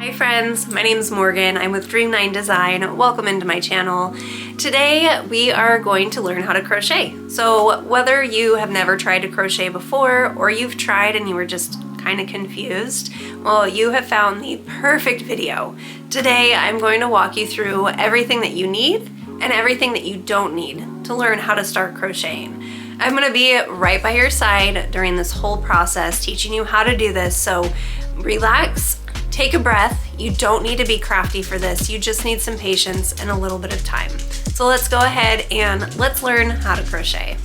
Hi friends, my name is Morgan. I'm with Dream9 Design. Welcome into my channel. Today we are going to learn how to crochet. So whether you have never tried to crochet before or you've tried and you were just kind of confused, well, you have found the perfect video. Today I'm going to walk you through everything that you need and everything that you don't need to learn how to start crocheting. I'm going to be right by your side during this whole process, teaching you how to do this, so relax. Take a breath. You don't need to be crafty for this. You just need some patience and a little bit of time. So let's go ahead and let's learn how to crochet.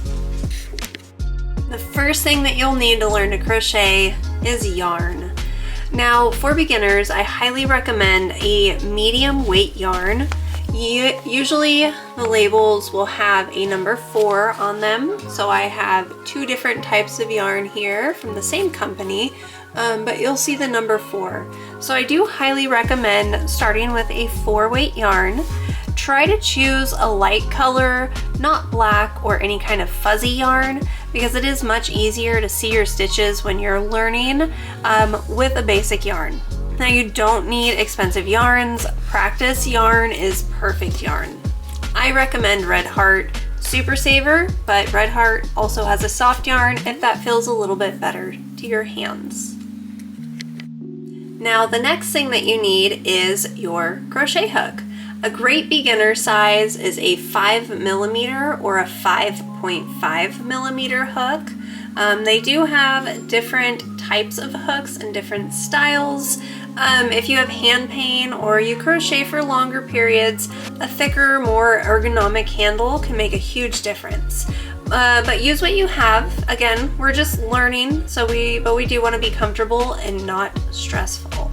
The first thing that you'll need to learn to crochet is yarn. Now, for beginners, I highly recommend a medium weight yarn. Usually the labels will have a number 4 on them. So I have 2 different types of yarn here from the same company. But you'll see the number 4. So I do highly recommend starting with a 4-weight yarn. Try to choose a light color, not black or any kind of fuzzy yarn, because it is much easier to see your stitches when you're learning with a basic yarn. Now, you don't need expensive yarns. Practice yarn is perfect yarn. I recommend Red Heart Super Saver, but Red Heart also has a soft yarn if that feels a little bit better to your hands. Now, the next thing that you need is your crochet hook. A great beginner size is a 5mm or a 5.5mm hook. They do have different types of hooks and different styles. If you have hand pain or you crochet for longer periods, a thicker, more ergonomic handle can make a huge difference. But use what you have. Again, we're just learning, but we do want to be comfortable and not stressful.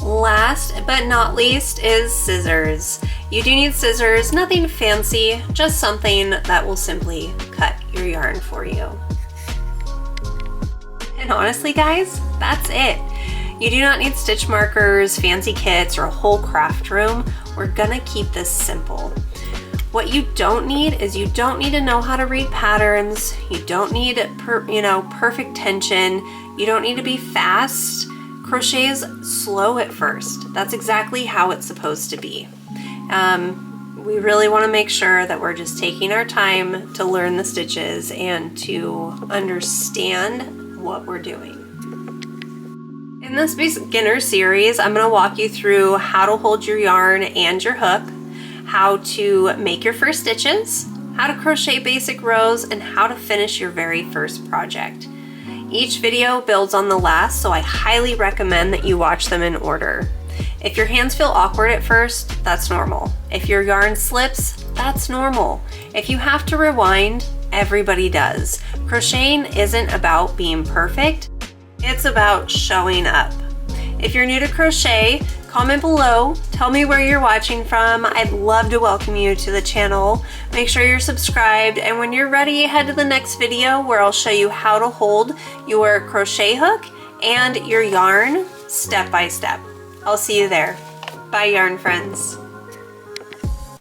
Last but not least is scissors. You do need scissors, nothing fancy, just something that will simply cut your yarn for you. And honestly, guys, that's it. You do not need stitch markers, fancy kits, or a whole craft room. We're gonna keep this simple. What you don't need is you don't need to know how to read patterns. You don't need perfect tension. You don't need to be fast. Crochet is slow at first. That's exactly how it's supposed to be. We really want to make sure that we're just taking our time to learn the stitches and to understand what we're doing. In this beginner series, I'm going to walk you through how to hold your yarn and your hook, how to make your first stitches, how to crochet basic rows, and how to finish your very first project. Each video builds on the last, so I highly recommend that you watch them in order. If your hands feel awkward at first, that's normal. If your yarn slips, that's normal. If you have to rewind, everybody does. Crocheting isn't about being perfect, it's about showing up. If you're new to crochet, comment below, tell me where you're watching from. I'd love to welcome you to the channel. Make sure you're subscribed, and when you're ready, head to the next video where I'll show you how to hold your crochet hook and your yarn step by step. I'll see you there. Bye, yarn friends.